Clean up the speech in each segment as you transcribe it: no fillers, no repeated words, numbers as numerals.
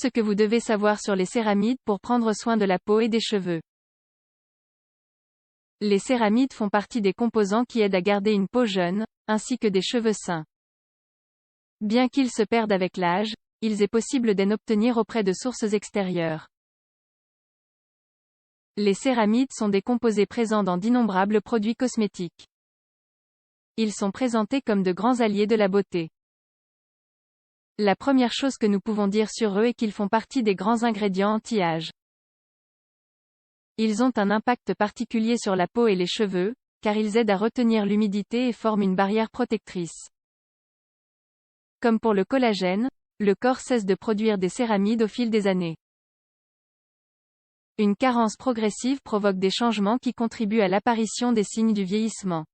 ce que vous devez savoir sur les céramides pour prendre soin de la peau et des cheveux. Les céramides font partie des composants qui aident à garder une peau jeune, ainsi que des cheveux sains. Bien qu'ils se perdent avec l'âge, il est possible d'en obtenir auprès de sources extérieures. Les céramides sont des composés présents dans d'innombrables produits cosmétiques. Ils sont présentés comme de grands alliés de la beauté. La première chose que nous pouvons dire sur eux est qu'ils font partie des grands ingrédients anti-âge. Ils ont un impact particulier sur la peau et les cheveux, car ils aident à retenir l'humidité et forment une barrière protectrice. Comme pour le collagène, le corps cesse de produire des céramides au fil des années. Une carence progressive provoque des changements qui contribuent à l'apparition des signes du vieillissement.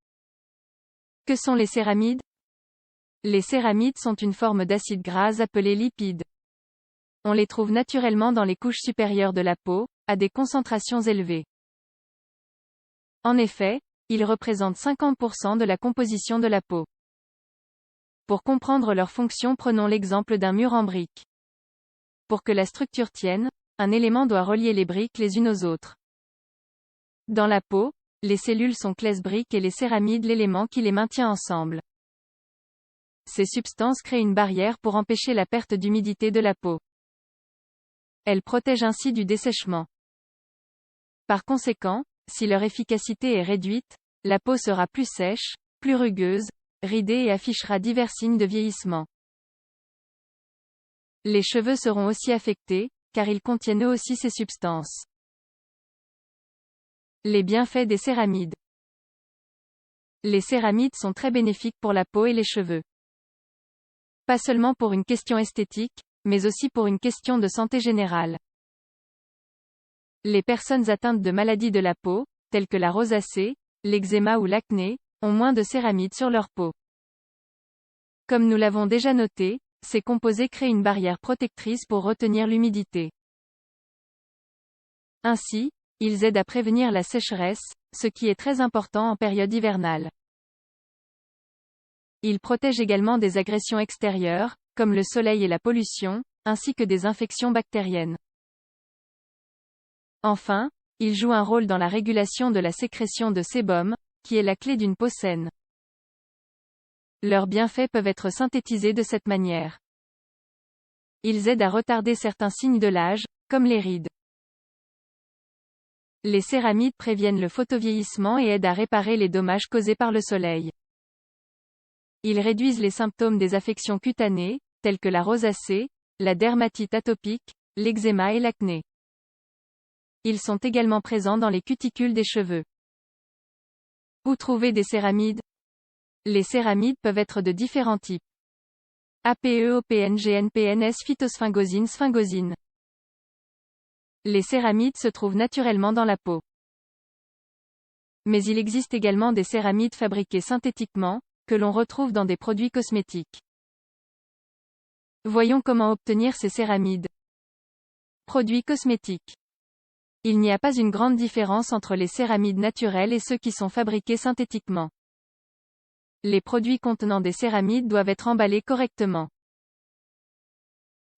Que sont les céramides? Les céramides sont une forme d'acide gras appelé lipide. On les trouve naturellement dans les couches supérieures de la peau, à des concentrations élevées. En effet, ils représentent 50% de la composition de la peau. Pour comprendre leur fonction, prenons l'exemple d'un mur en briques. Pour que la structure tienne, un élément doit relier les briques les unes aux autres. Dans la peau, les cellules sont les briques et les céramides l'élément qui les maintient ensemble. Ces substances créent une barrière pour empêcher la perte d'humidité de la peau. Elles protègent ainsi du dessèchement. Par conséquent, si leur efficacité est réduite, la peau sera plus sèche, plus rugueuse, ridée et affichera divers signes de vieillissement. Les cheveux seront aussi affectés, car ils contiennent eux aussi ces substances. Les bienfaits des céramides. Les céramides sont très bénéfiques pour la peau et les cheveux. Pas seulement pour une question esthétique, mais aussi pour une question de santé générale. Les personnes atteintes de maladies de la peau, telles que la rosacée, l'eczéma ou l'acné, ont moins de céramides sur leur peau. Comme nous l'avons déjà noté, ces composés créent une barrière protectrice pour retenir l'humidité. Ainsi, ils aident à prévenir la sécheresse, ce qui est très important en période hivernale. Ils protègent également des agressions extérieures, comme le soleil et la pollution, ainsi que des infections bactériennes. Enfin, ils jouent un rôle dans la régulation de la sécrétion de sébum, qui est la clé d'une peau saine. Leurs bienfaits peuvent être synthétisés de cette manière. Ils aident à retarder certains signes de l'âge, comme les rides. Les céramides préviennent le photovieillissement et aident à réparer les dommages causés par le soleil. Ils réduisent les symptômes des affections cutanées, telles que la rosacée, la dermatite atopique, l'eczéma et l'acné. Ils sont également présents dans les cuticules des cheveux. Où trouver des céramides? Les céramides peuvent être de différents types. APE, OPN, GNPNS, phytosphingosine, sphingosine. Les céramides se trouvent naturellement dans la peau. Mais il existe également des céramides fabriquées synthétiquement, que l'on retrouve dans des produits cosmétiques. Voyons comment obtenir ces céramides. Produits cosmétiques. Il n'y a pas une grande différence entre les céramides naturelles et ceux qui sont fabriqués synthétiquement. Les produits contenant des céramides doivent être emballés correctement.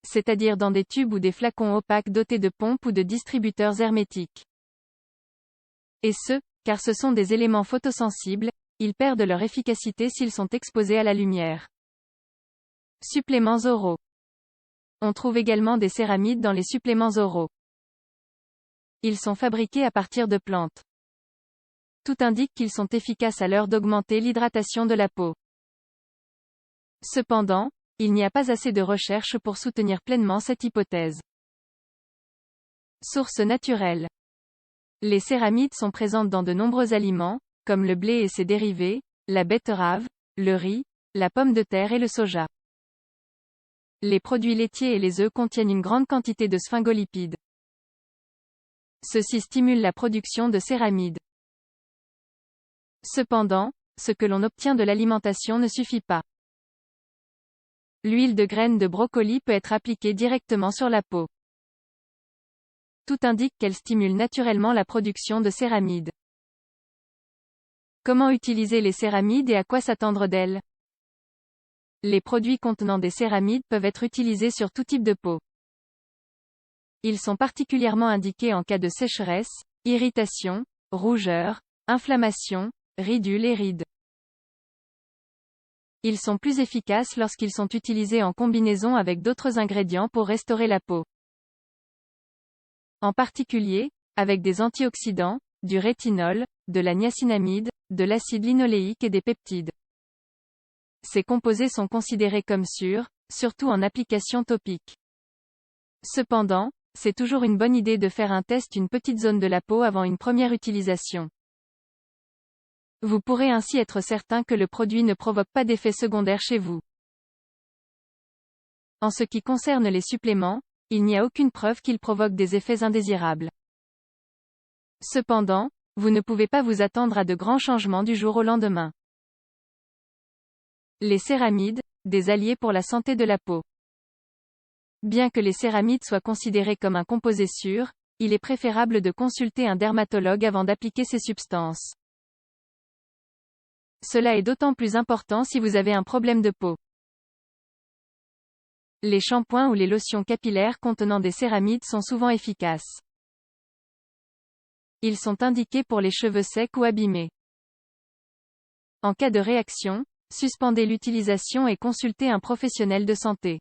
C'est-à-dire dans des tubes ou des flacons opaques dotés de pompes ou de distributeurs hermétiques. Et ce, car ce sont des éléments photosensibles, ils perdent leur efficacité s'ils sont exposés à la lumière. Suppléments oraux. On trouve également des céramides dans les suppléments oraux. Ils sont fabriqués à partir de plantes. Tout indique qu'ils sont efficaces à l'heure d'augmenter l'hydratation de la peau. Cependant, il n'y a pas assez de recherches pour soutenir pleinement cette hypothèse. Sources naturelles. Les céramides sont présentes dans de nombreux aliments, comme le blé et ses dérivés, la betterave, le riz, la pomme de terre et le soja. Les produits laitiers et les œufs contiennent une grande quantité de sphingolipides. Ceux-ci stimulent la production de céramides. Cependant, ce que l'on obtient de l'alimentation ne suffit pas. L'huile de graines de brocoli peut être appliquée directement sur la peau. Tout indique qu'elle stimule naturellement la production de céramides. Comment utiliser les céramides et à quoi s'attendre d'elles? Les produits contenant des céramides peuvent être utilisés sur tout type de peau. Ils sont particulièrement indiqués en cas de sécheresse, irritation, rougeur, inflammation, ridules et rides. Ils sont plus efficaces lorsqu'ils sont utilisés en combinaison avec d'autres ingrédients pour restaurer la peau. En particulier, avec des antioxydants, du rétinol, de la niacinamide, de l'acide linoléique et des peptides. Ces composés sont considérés comme sûrs, surtout en application topique. Cependant, c'est toujours une bonne idée de faire un test une petite zone de la peau avant une première utilisation. Vous pourrez ainsi être certain que le produit ne provoque pas d'effets secondaires chez vous. En ce qui concerne les suppléments, il n'y a aucune preuve qu'ils provoquent des effets indésirables. Cependant, vous ne pouvez pas vous attendre à de grands changements du jour au lendemain. Les céramides, des alliés pour la santé de la peau. Bien que les céramides soient considérés comme un composé sûr, il est préférable de consulter un dermatologue avant d'appliquer ces substances. Cela est d'autant plus important si vous avez un problème de peau. Les shampoings ou les lotions capillaires contenant des céramides sont souvent efficaces. Ils sont indiqués pour les cheveux secs ou abîmés. En cas de réaction, suspendez l'utilisation et consultez un professionnel de santé.